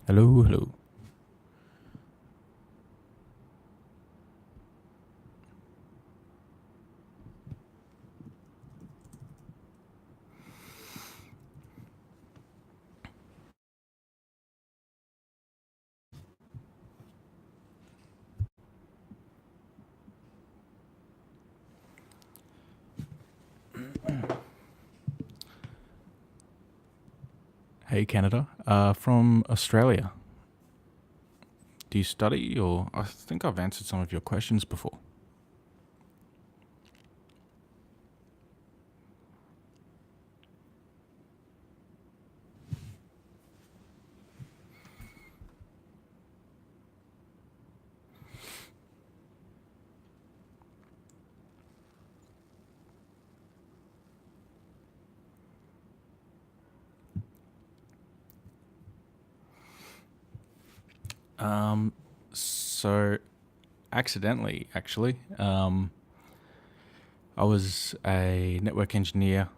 Hello, hello. Hey, Canada. From Australia. Do you study, or I think I've answered some of your questions before. So, accidentally, actually, I was a network engineer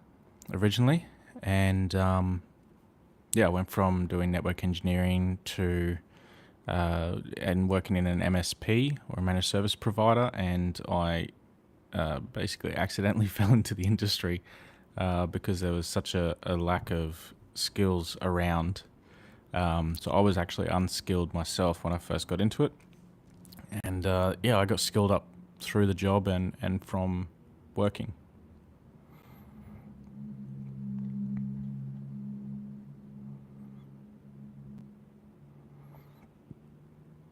originally, and yeah, I went from doing network engineering to and working in an MSP or a managed service provider, and I basically accidentally fell into the industry because there was such a lack of skills around. So I was actually unskilled myself when I first got into it, and yeah, I got skilled up through the job and from working.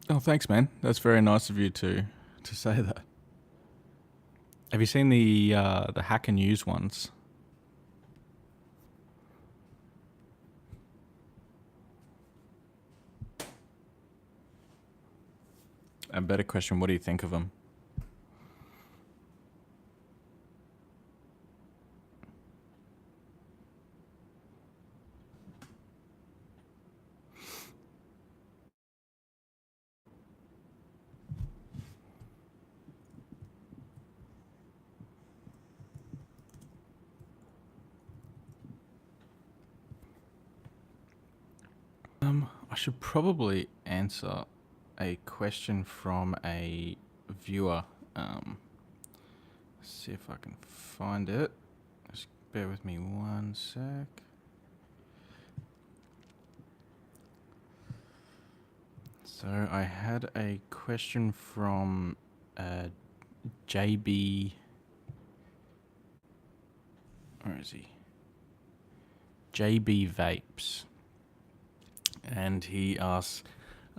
Oh, thanks, man. That's very nice of you to say that. Have you seen the Hacker News ones? A better question: what do you think of them? I should probably answer a question from a viewer. See if I can find it. Just bear with me one sec. So I had a question from JB. Where is he? JB Vapes. And he asks,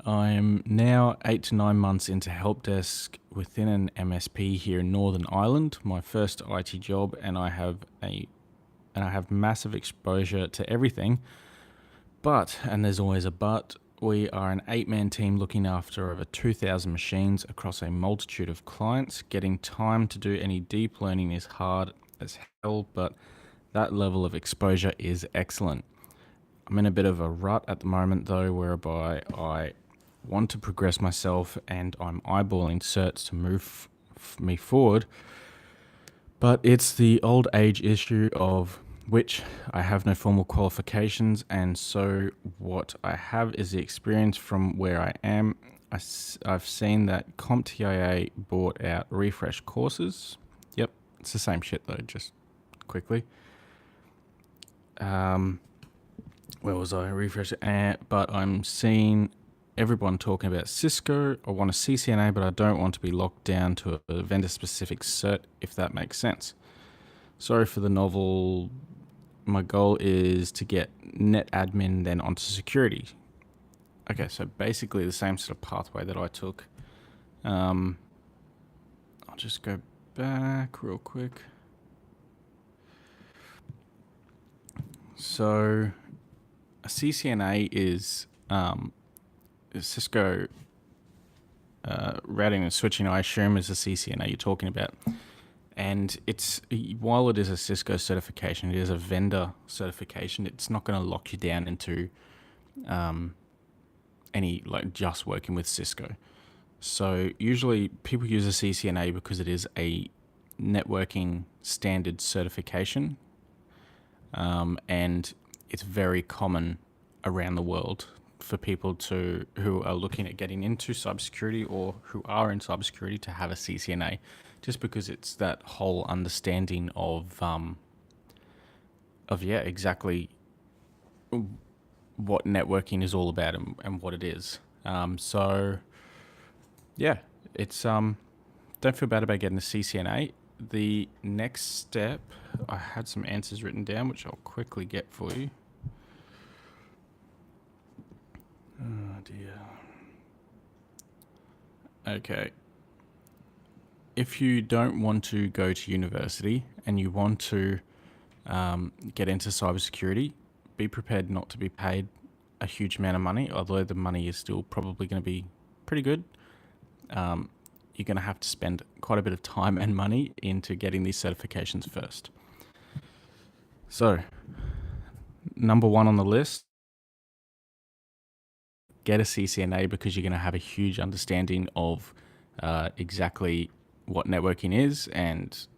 I'm now 8 to 9 months into help desk within an MSP here in Northern Ireland, my first IT job, and I have massive exposure to everything. But, and there's always a but, we are an 8-man team looking after over 2,000 machines across a multitude of clients. Getting time to do any deep learning is hard as hell, but that level of exposure is excellent. I'm in a bit of a rut at the moment, though, whereby I want to progress myself and I'm eyeballing certs to move me forward. But it's the old age issue of which I have no formal qualifications, and so what I have is the experience from where I am. I've seen that CompTIA bought out refresh courses. Yep, it's the same shit though, just quickly. Where was I? Refresh. But I'm seeing everyone talking about Cisco. I want a CCNA, but I don't want to be locked down to a vendor-specific cert, if that makes sense. Sorry for the novel. My goal is to get net admin, then onto security. Okay, so basically the same sort of pathway that I took. I'll just go back real quick. So a CCNA is Cisco routing and switching, I assume, is a CCNA you're talking about. And it's, while it is a Cisco certification, it is a vendor certification. It's not going to lock you down into any, like, just working with Cisco. So usually people use a CCNA because it is a networking standard certification, and it's very common around the world for people who are looking at getting into cybersecurity or who are in cybersecurity to have a CCNA, just because it's that whole understanding of exactly what networking is all about and what it is. So yeah, it's don't feel bad about getting a CCNA. The next step, I had some answers written down, which I'll quickly get for you. Oh dear. Okay. If you don't want to go to university and you want to get into cybersecurity, be prepared not to be paid a huge amount of money, although the money is still probably going to be pretty good. You're going to have to spend quite a bit of time and money into getting these certifications first. So, number one on the list, get a CCNA, because you're going to have a huge understanding of exactly what networking is and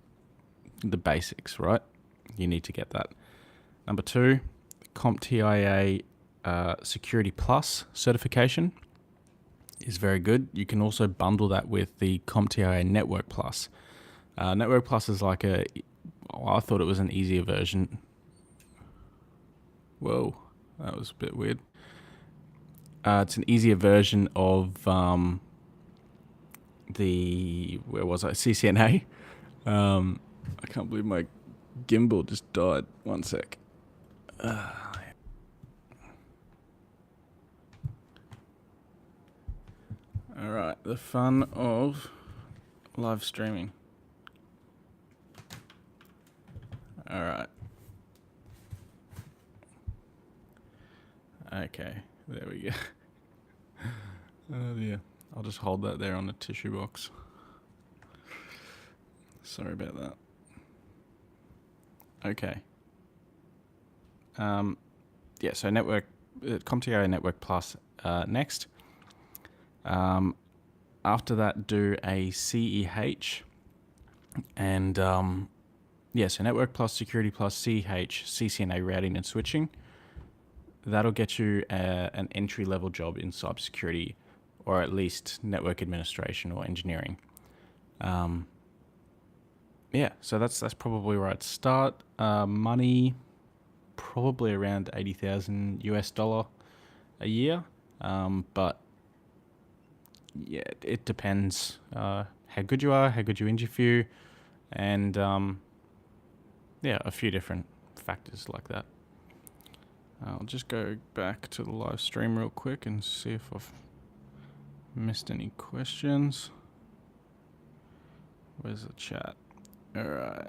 the basics, right? You need to get that. Number two, CompTIA Security Plus certification is very good. You can also bundle that with the CompTIA Network Plus. Network Plus is like I thought it was an easier version. Whoa, that was a bit weird. It's an easier version of CCNA. I can't believe my gimbal just died. One sec. All right, the fun of live streaming. All right. Okay, there we go. Oh dear. I'll just hold that there on the tissue box. Sorry about that. Okay. So CompTIA Network Plus next. After that, do a CEH, and so Network Plus, Security Plus, CEH, CCNA routing and switching. That'll get you an entry-level job in cybersecurity, or at least network administration or engineering. So that's probably where I'd start. Money, probably around $80,000 a year, but yeah, it depends how good you are, how good you interview, and a few different factors like that. I'll just go back to the live stream real quick and see if I've missed any questions. Where's the chat? All right.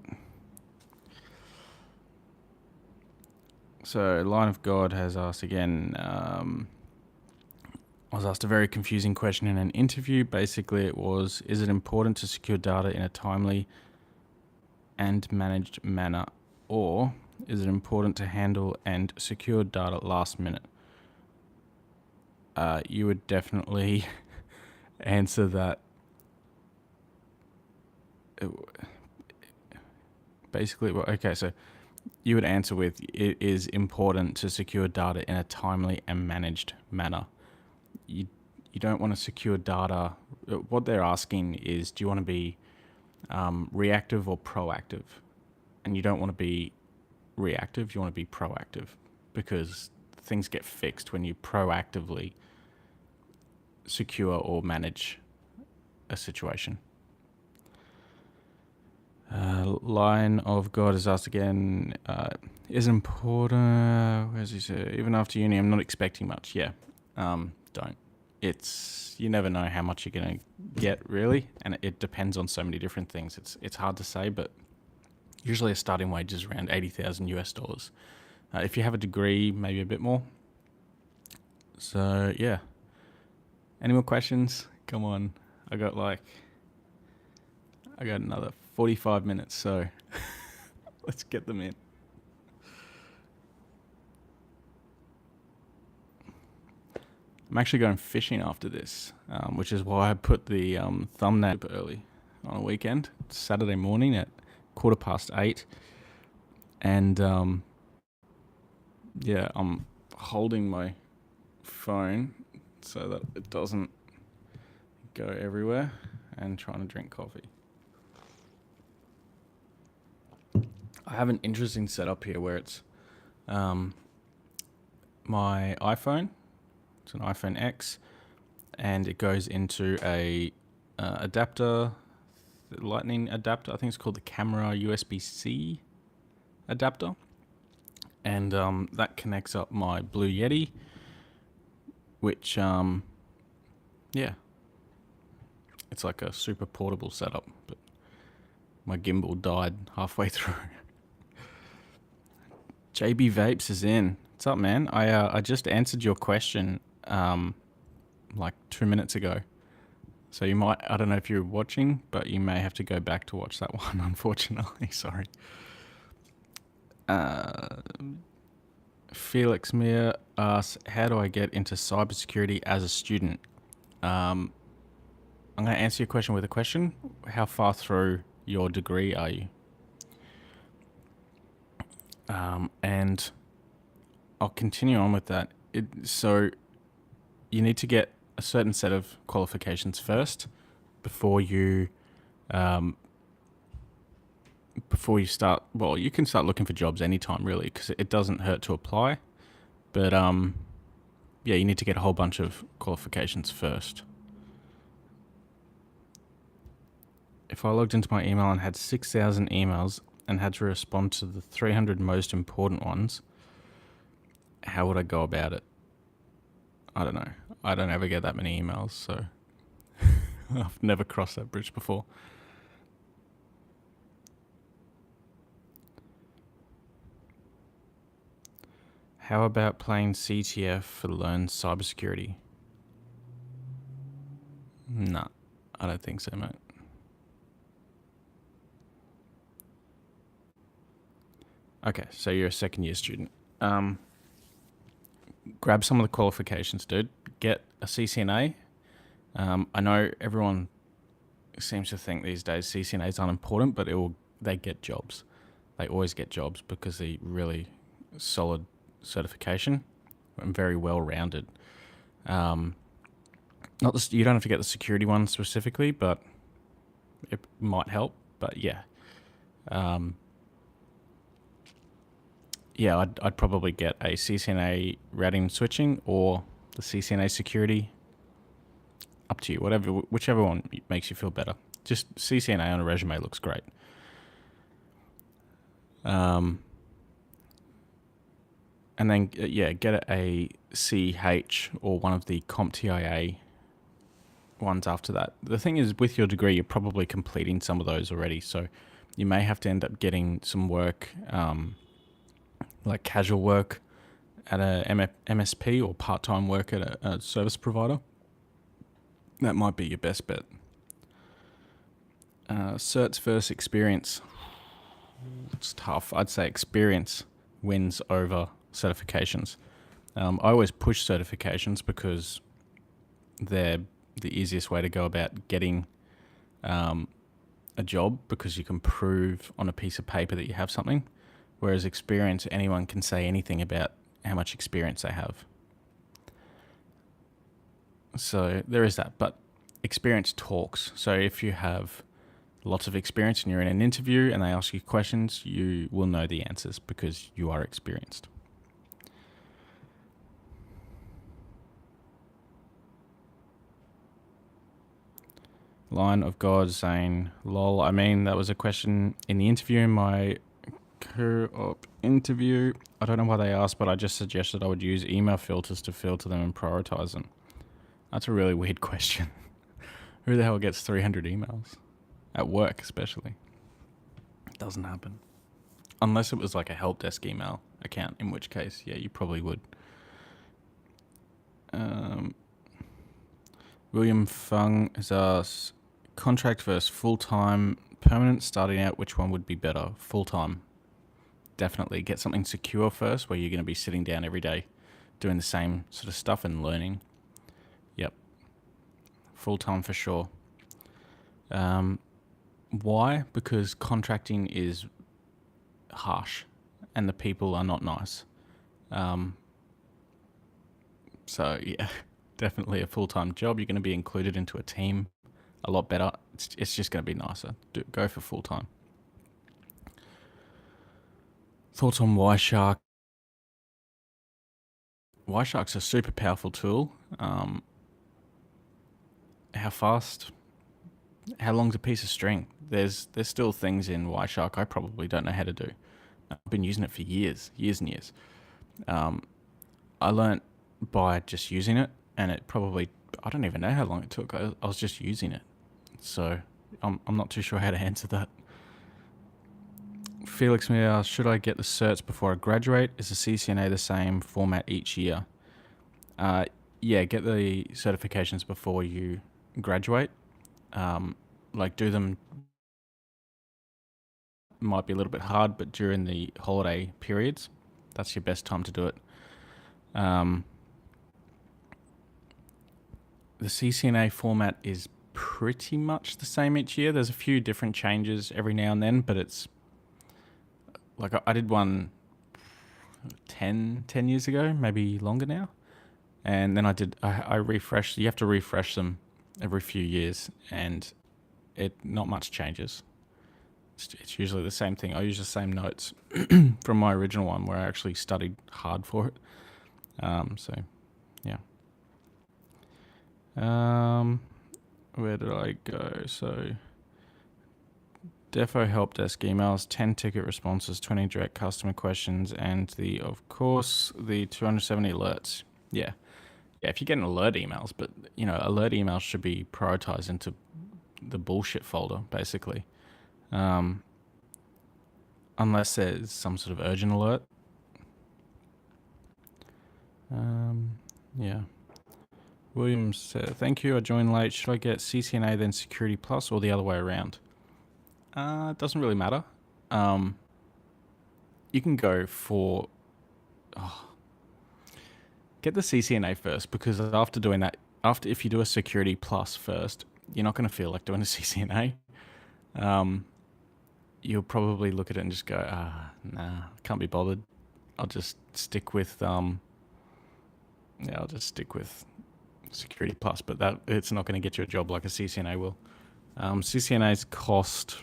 So Line of God has asked again. I was asked a very confusing question in an interview. Basically, it was, is it important to secure data in a timely and managed manner, or is it important to handle and secure data last minute? You would definitely answer that. Basically, so you would answer with, it is important to secure data in a timely and managed manner. You don't want to secure data. What they're asking is, do you want to be reactive or proactive? And you don't want to be reactive, you want to be proactive, because things get fixed when you proactively secure or manage a situation. Line of God has asked again, is important, where's he say, even after uni, I'm not expecting much. Yeah, don't. You never know how much you're going to get, really, and it depends on so many different things. It's hard to say, but usually a starting wage is around $80,000. If you have a degree, maybe a bit more. So yeah. Any more questions? Come on. I got another 45 minutes, so let's get them in. I'm actually going fishing after this, which is why I put the thumbnail early on a weekend. It's Saturday morning at 8:15, and I'm holding my phone so that it doesn't go everywhere, and trying to drink coffee. I have an interesting setup here where it's my iPhone. It's an iPhone X, and it goes into a adapter, lightning adapter. I think it's called the camera USB-C adapter. And that connects up my Blue Yeti, which, yeah, it's like a super portable setup, but my gimbal died halfway through. JB Vapes is in. What's up, man? I just answered your question like 2 minutes ago. So you might, I don't know if you're watching, but you may have to go back to watch that one, unfortunately. Sorry. Felix Mir asks, how do I get into cybersecurity as a student? I'm going to answer your question with a question. How far through your degree are you? And I'll continue on with that. So you need to get a certain set of qualifications first before you start. Well, you can start looking for jobs anytime, really, because it doesn't hurt to apply. But yeah, you need to get a whole bunch of qualifications first. If I logged into my email and had 6,000 emails and had to respond to the 300 most important ones, how would I go about it? I don't know. I don't ever get that many emails, so I've never crossed that bridge before. How about playing CTF for Learn Cybersecurity? Nah, I don't think so, mate. Okay, so you're a second year student. Grab some of the qualifications, dude. Get a CCNA. I know everyone seems to think these days CCNA is unimportant, but they get jobs. They always get jobs because they're really solid certification and very well-rounded. You don't have to get the security one specifically, but it might help. But yeah. Yeah, I'd probably get a CCNA routing and switching or the CCNA security. Up to you, whichever one makes you feel better. Just CCNA on a resume looks great. And then, get a CH or one of the CompTIA ones after that. The thing is, with your degree, you're probably completing some of those already, so you may have to end up getting some work, like casual work at a MSP or part-time work at a service provider. That might be your best bet. Certs versus experience. It's tough. I'd say experience wins over certifications. I always push certifications because they're the easiest way to go about getting a job, because you can prove on a piece of paper that you have something. Whereas experience, anyone can say anything about how much experience they have. So there is that, but experience talks. So if you have lots of experience and you're in an interview and they ask you questions, you will know the answers because you are experienced. Line of God saying, lol, I mean, that was a question in the interview, in my co-op interview. I don't know why they asked, but I just suggested I would use email filters to filter them and prioritize them. That's a really weird question. Who the hell gets 300 emails? At work, especially. It doesn't happen. Unless it was like a help desk email account, in which case, yeah, you probably would. William Fung has asked, contract versus full-time, permanent starting out, which one would be better? Full-time. Definitely. Get something secure first, where you're going to be sitting down every day doing the same sort of stuff and learning. Yep. Full-time for sure. Why? Because contracting is harsh and the people are not nice. So yeah, definitely a full-time job. You're going to be included into a team a lot better. It's just going to be nicer. Go for full-time. Thoughts on Wireshark? Wireshark's a super powerful tool. How fast? How long's a piece of string? There's still things in Wireshark I probably don't know how to do. I've been using it for years and years. I learnt by just using it, and it probably, I don't even know how long it took. I was just using it. So I'm not too sure how to answer that. Felix me asked, should I get the certs before I graduate? Is the CCNA the same format each year? Yeah, get the certifications before you graduate. Like do them, might be a little bit hard, but during the holiday periods, that's your best time to do it. The CCNA format is pretty much the same each year. There's a few different changes every now and then, but it's like I did one 10 years ago, maybe longer now. And then I refreshed. You have to refresh them every few years, and not much changes. It's usually the same thing. I use the same notes from my original one where I actually studied hard for it. So, yeah. Where did I go? So, Defo help desk emails, 10 ticket responses, 20 direct customer questions, and of course, the 270 alerts. Yeah. Yeah, if you're getting alert emails, but, alert emails should be prioritized into the bullshit folder, basically. Unless there's some sort of urgent alert. Yeah. Williams said, thank you, I joined late. Should I get CCNA then Security Plus or the other way around? It doesn't really matter. You can go for... get the CCNA first, because after doing that, if you do a Security Plus first, you're not going to feel like doing a CCNA. You'll probably look at it and just go, nah, can't be bothered. I'll just stick with Security Plus, but that it's not going to get you a job like a CCNA will. CCNA's cost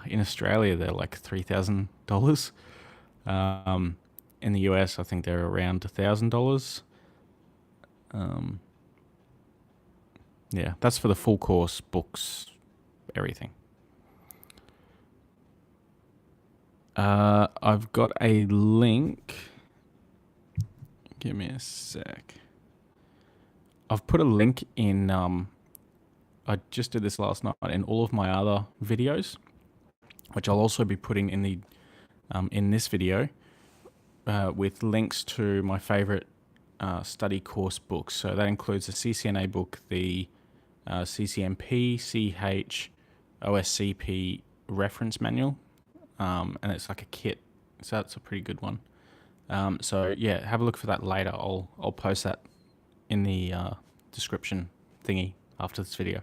in Australia they're like $3,000. In the US, I think they're around $1,000. Yeah, that's for the full course, books, everything. I've got a link. Give me a sec. I've put a link in, I just did this last night, in all of my other videos, which I'll also be putting in the in this video, with links to my favorite study course books. So that includes the CCNA book, the CCNP, CH, OSCP reference manual, and it's like a kit. So that's a pretty good one. So yeah, have a look for that later. I'll post that in the description thingy after this video.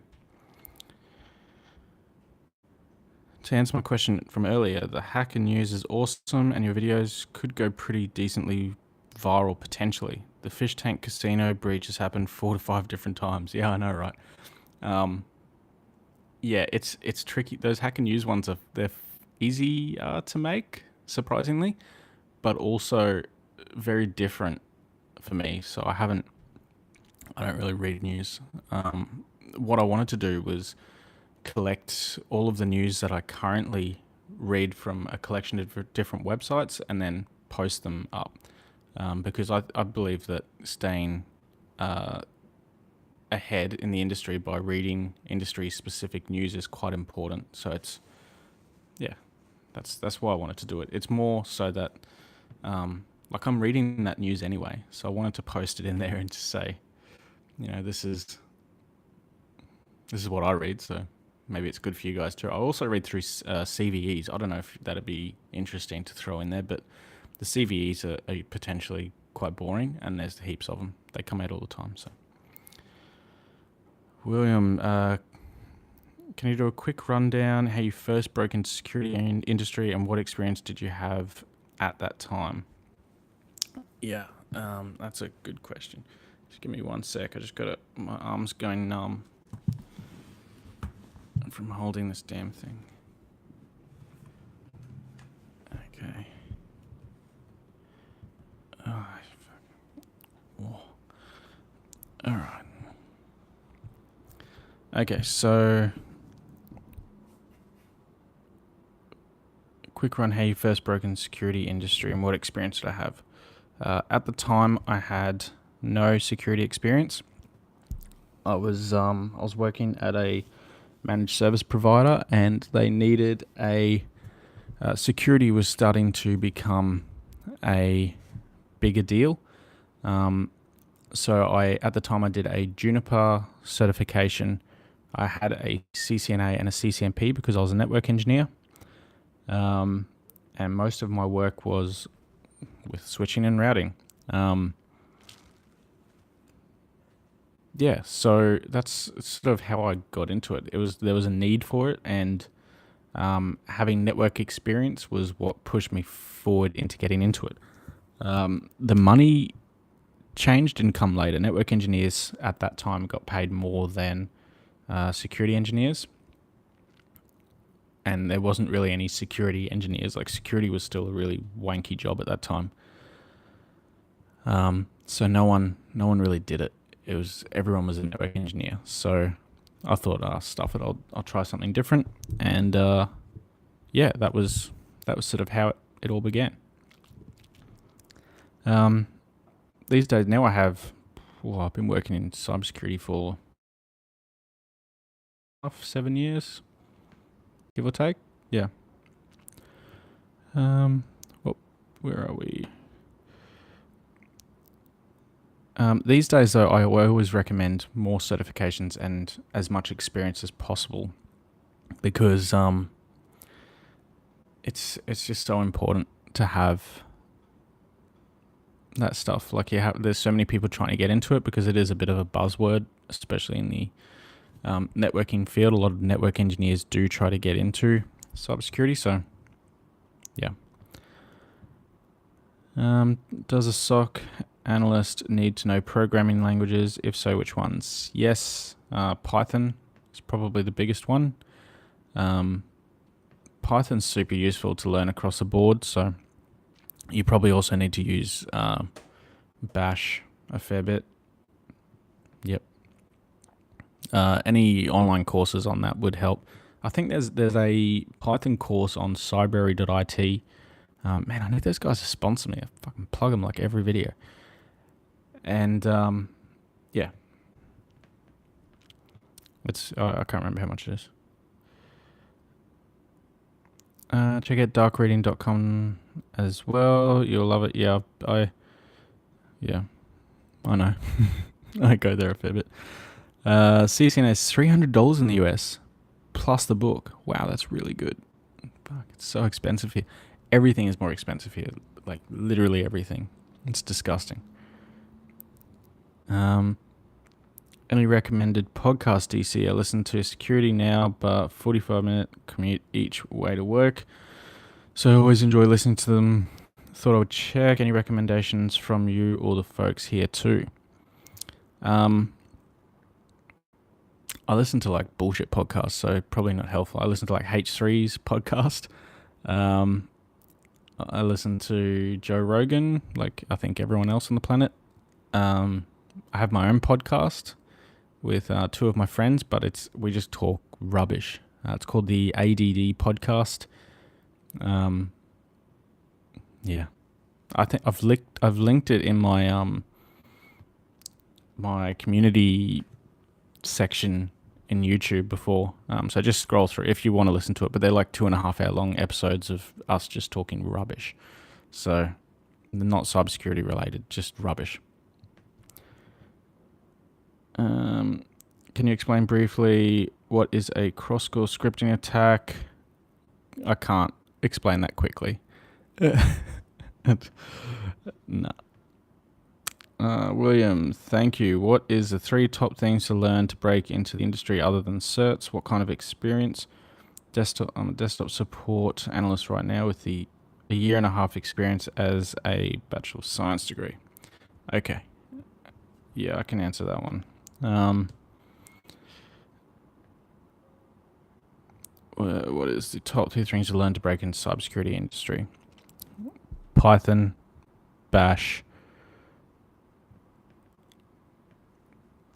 To answer my question from earlier, the hacker news is awesome and your videos could go pretty decently viral potentially. The fish tank casino breach has happened 4 to 5 different times. Yeah, I know, right? Yeah, it's tricky. Those hacker news ones they're easy to make, surprisingly, but also very different for me. So I don't really read news. What I wanted to do was collect all of the news that I currently read from a collection of different websites and then post them up, because I believe that staying ahead in the industry by reading industry-specific news is quite important. So that's why I wanted to do it. It's more so that like I'm reading that news anyway, so I wanted to post it in there and just say, this is what I read, so maybe it's good for you guys too. I also read through CVEs. I don't know if that'd be interesting to throw in there, but the CVEs are potentially quite boring, and there's heaps of them. They come out all the time. So, William, can you do a quick rundown how you first broke into security industry and what experience did you have at that time? Yeah, that's a good question. Just give me 1 sec. I just got my arm's going numb from holding this damn thing. Okay. Oh, all right. Okay, so quick run how you first broke in the security industry and what experience did I have. At the time, I had no security experience. I was working at a managed service provider, and they needed security was starting to become a bigger deal. So at the time I did a Juniper certification. I had a CCNA and a CCNP because I was a network engineer. And most of my work was with switching and routing. So that's sort of how I got into it. There was a need for it, and having network experience was what pushed me forward into getting into it. The money changed and come later. Network engineers at that time got paid more than security engineers, and there wasn't really any security engineers. Like, security was still a really wanky job at that time. So no one really did it. Everyone was a network engineer. So I thought, stuff it, I'll try something different, and that was sort of how it all began. These days now I've been working in cybersecurity for 7 years, give or take. Yeah. Where are we? These days, though, I always recommend more certifications and as much experience as possible, because it's just so important to have that stuff. Like, there's so many people trying to get into it because it is a bit of a buzzword, especially in the networking field. A lot of network engineers do try to get into cybersecurity. So, yeah. Does a SOC analyst need to know programming languages? If so, which ones? Yes, Python is probably the biggest one. Python's super useful to learn across the board, so you probably also need to use Bash a fair bit. Yep. Any online courses on that would help. I think there's a Python course on cybery.it. Man, I need those guys to sponsor me. I fucking plug them like every video. And yeah, I can't remember how much it is. Check out darkreading.com as well. You'll love it. Yeah, I know. I go there a fair bit. CCNA is $300 in the US plus the book. Wow, that's really good. Fuck, it's so expensive here. Everything is more expensive here. Like, literally everything. It's disgusting. Any recommended podcast DC? I listen to Security Now, but 45-minute commute each way to work. So I always enjoy listening to them. Thought I would check any recommendations from you or the folks here too. I listen to like bullshit podcasts, so probably not helpful. I listen to like H3's podcast. I listen to Joe Rogan, like I think everyone else on the planet. I have my own podcast with two of my friends, but we just talk rubbish. It's called the ADD podcast. Yeah, I think I've linked it in my my community section in YouTube before. So just scroll through if you want to listen to it. But they're like 2.5 hour long episodes of us just talking rubbish. So they're not cybersecurity related, just rubbish. Can you explain briefly what is a cross-core scripting attack? I can't explain that quickly. No. William, thank you. What is the 3 top things to learn to break into the industry other than certs? What kind of experience? I'm a desktop support analyst right now with a 1.5 year experience as a Bachelor of Science degree. Okay. Yeah, I can answer that one. What is the top 2 things to learn to break into cybersecurity industry? Python, Bash,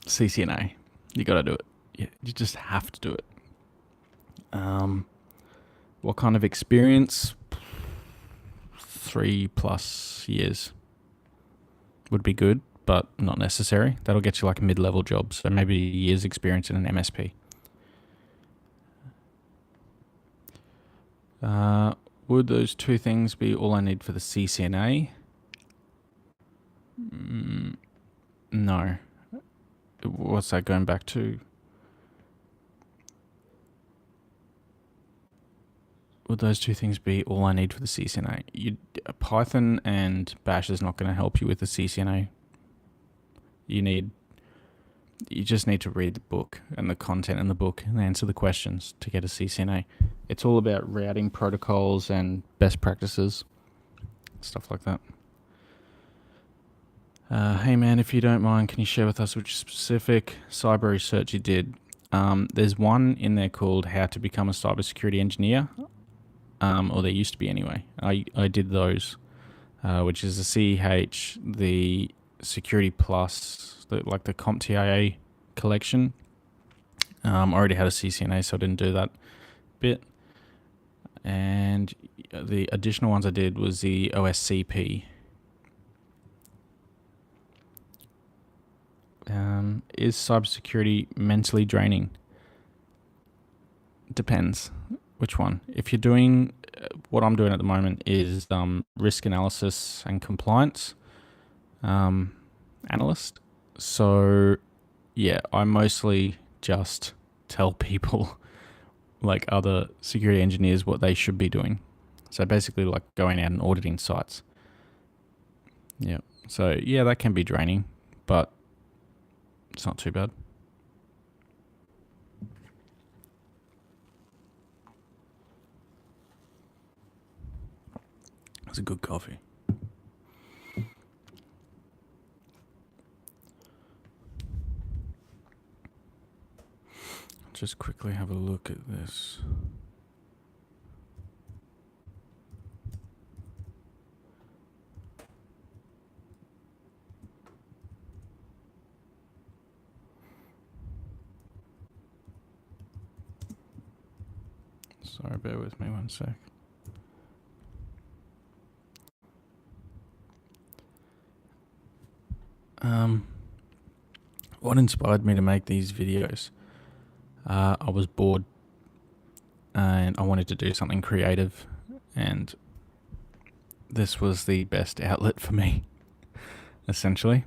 Ccna. You got to do it. You just have to do it. What kind of experience? 3+ years would be good, but not necessary. That'll get you like a mid-level job, so maybe a year's experience in an MSP. Would those 2 things be all I need for the CCNA? No. What's that going back to? Would those 2 things be all I need for the CCNA? Python and Bash is not going to help you with the CCNA. You just need to read the book and the content in the book and answer the questions to get a CCNA. It's all about routing protocols and best practices, stuff like that. Hey man, if you don't mind, can you share with us which specific cyber research you did? There's one in there called How to Become a Cybersecurity Engineer, or there used to be anyway. I did those, which is the CH, the Security Plus, the CompTIA collection. I already had a CCNA, so I didn't do that bit. And the additional ones I did was the OSCP. Is cybersecurity mentally draining? Depends which one. If you're doing what I'm doing at the moment is risk analysis and compliance analyst. So yeah, I mostly just tell people like other security engineers what they should be doing. So basically like going out and auditing sites. Yeah. So yeah, that can be draining, but it's not too bad. It's a good coffee. Just quickly have a look at this. Sorry, bear with me 1 sec. What inspired me to make these videos? I was bored and I wanted to do something creative, and this was the best outlet for me, essentially.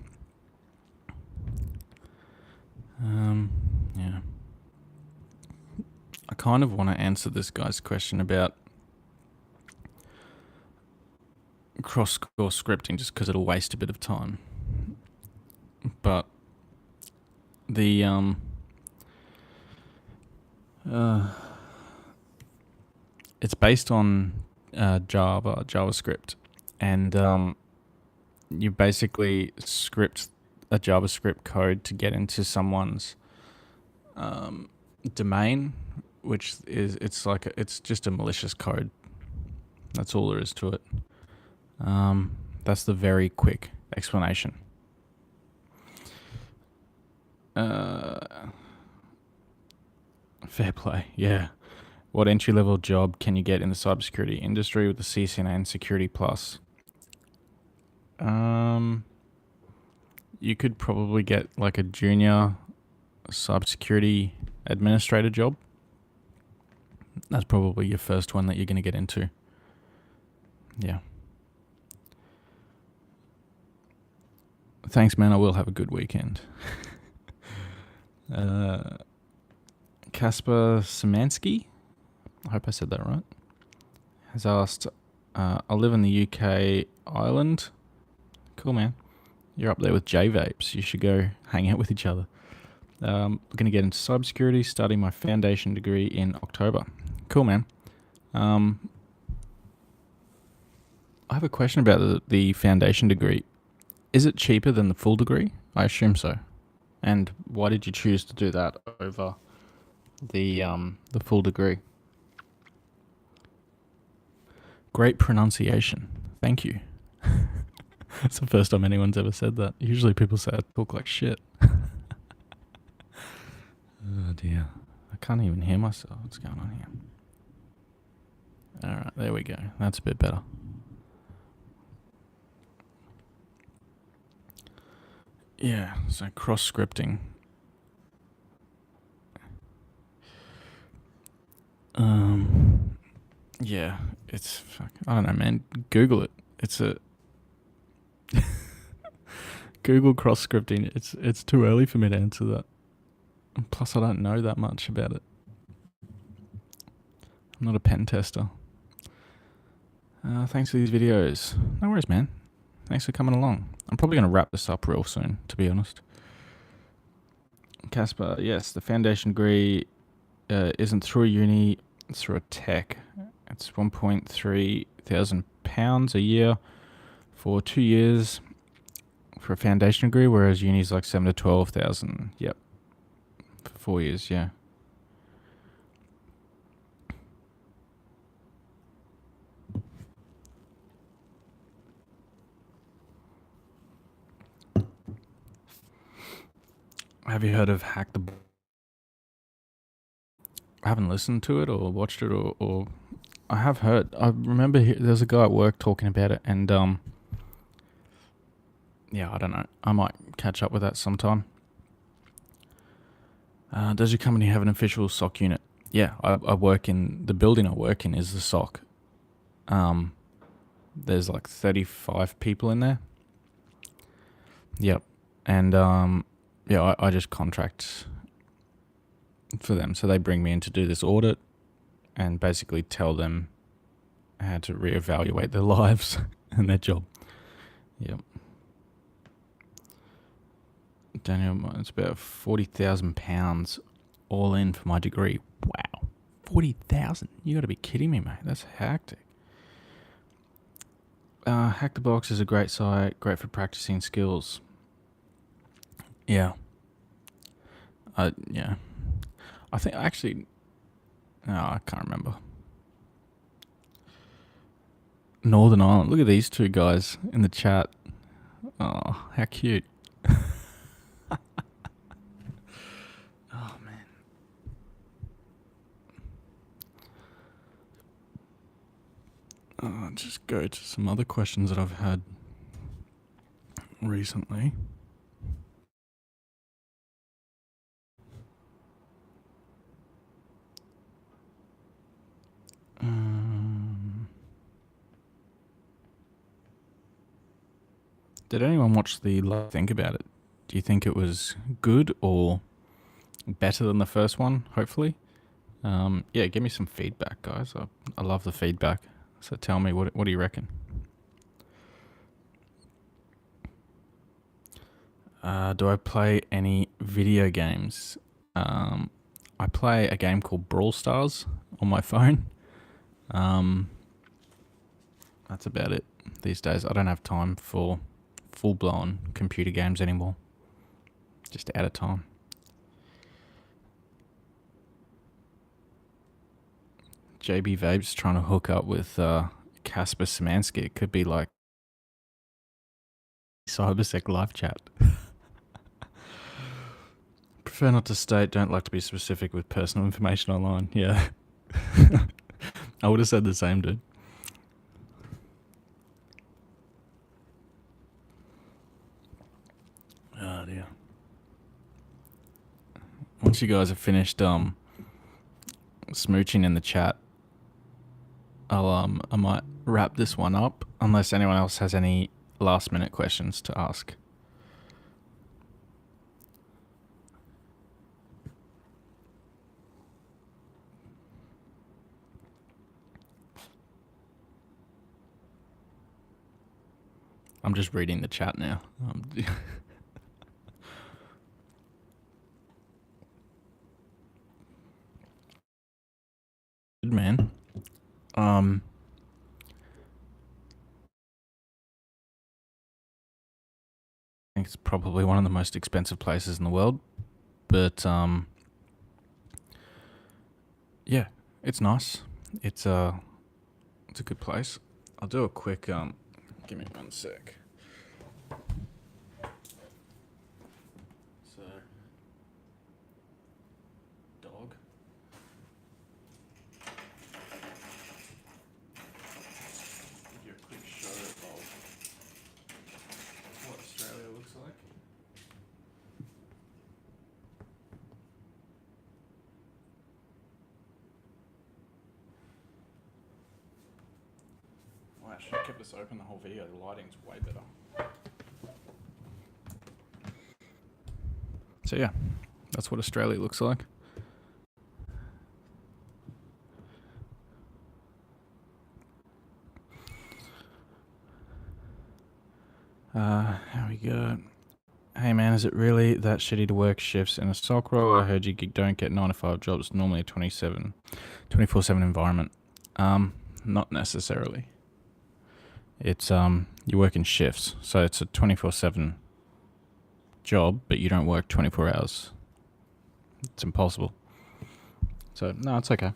Yeah. I kind of want to answer this guy's question about cross-core scripting just because it'll waste a bit of time. But the it's based on JavaScript, and you basically script a JavaScript code to get into someone's domain, which is it's just a malicious code. That's all there is to it. That's the very quick explanation. Fair play, yeah. What entry-level job can you get in the cybersecurity industry with the CCNA and Security Plus? You could probably get like a junior cybersecurity administrator job. That's probably your first one that you're going to get into. Yeah. Thanks, man. I will have a good weekend. Kasper Szymanski, I hope I said that right, has asked, I live in the UK, Ireland. Cool, man. You're up there with J-Vapes. You should go hang out with each other. I'm going to get into cybersecurity, starting my foundation degree in October. Cool, man. I have a question about the foundation degree. Is it cheaper than the full degree? I assume so. And why did you choose to do that over the full degree? Great pronunciation. Thank you. It's the first time anyone's ever said that. Usually people say I talk like shit. Oh dear. I can't even hear myself. What's going on here? Alright, there we go. That's a bit better. Yeah, so cross-scripting. Yeah, it's... I don't know, man. Google it. It's a... Google cross-scripting. It's too early for me to answer that. Plus, I don't know that much about it. I'm not a pen tester. Thanks for these videos. No worries, man. Thanks for coming along. I'm probably going to wrap this up real soon, to be honest. Casper, yes, the foundation degree isn't through a uni, it's through a tech. It's £1,300 a year for 2 years for a foundation degree, whereas uni's like 7 to 12,000. Yep, for 4 years. Yeah. Have you heard of Hack the? I haven't listened to it or watched it or I have heard. I remember there's a guy at work talking about it, and yeah, I don't know. I might catch up with that sometime. Does your company have an official SOC unit? Yeah, I work in the building. I work in is the SOC. There's like 35 people in there. Yep, and yeah, I just contract for them, so they bring me in to do this audit and basically tell them how to reevaluate their lives and their job. Yep. Daniel, it's about £40,000 all in for my degree. Wow, 40,000! You got to be kidding me, mate. That's hectic. Hack the Box is a great site, great for practicing skills. Yeah. Yeah. I think actually, no, I can't remember. Northern Ireland. Look at these two guys in the chat. Oh, how cute. Oh, man. I'll just go to some other questions that I've had recently. Did anyone watch the think about it? Do you think it was good or better than the first one, hopefully? Yeah, give me some feedback, guys. I love the feedback. So tell me, what do you reckon? Do I play any video games? I play a game called Brawl Stars on my phone. That's about it these days. I don't have time for full-blown computer games anymore. Just out of time. JB Vape's trying to hook up with Casper Szymanski. It could be like CyberSec Live Chat. Prefer not to state, don't like to be specific with personal information online. Yeah. I would have said the same, dude. Oh dear. Once you guys have finished smooching in the chat, I might wrap this one up unless anyone else has any last minute questions to ask. I'm just reading the chat now. Good man. think it's probably one of the most expensive places in the world. But yeah, it's nice. It's a good place. I'll do a quick give me one sec. So dog. Give you a quick show of what Australia looks like. Well, I should have kept this open the whole video. The lighting's way better. So yeah, that's what Australia looks like. How we go? Hey man, is it really that shitty to work shifts in a stock role? I heard you don't get 9 to 5 jobs, normally a 24/7 environment. Not necessarily. It's you work in shifts, so it's a 24/7 job, but you don't work 24 hours. It's impossible. So no, it's okay.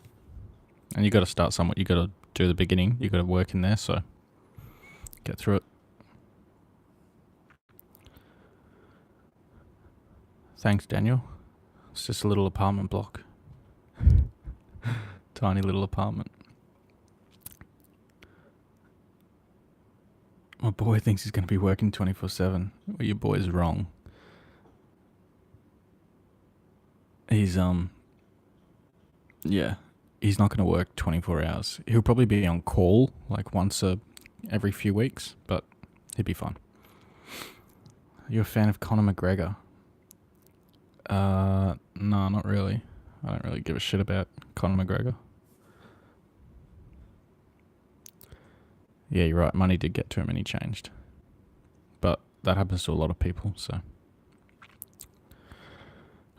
And you got to start somewhat. You got to do the beginning. You got to work in there. So get through it. Thanks, Daniel. It's just a little apartment block. Tiny little apartment. My boy thinks he's going to be working 24/7. Well, your boy's wrong. He's yeah, he's not going to work 24 hours. He'll probably be on call like once every few weeks, but he'd be fine. You're a fan of Conor McGregor? No, not really. I don't really give a shit about Conor McGregor. Yeah, you're right. Money did get to him and he changed. But that happens to a lot of people, so.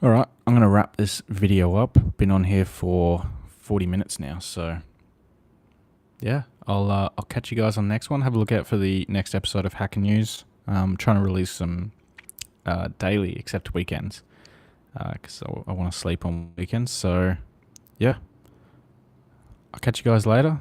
Alright, I'm going to wrap this video up. Been on here for 40 minutes now, so. Yeah, I'll catch you guys on the next one. Have a look out for the next episode of Hacker News. I'm trying to release some daily, except weekends. Because I want to sleep on weekends, so. Yeah. I'll catch you guys later.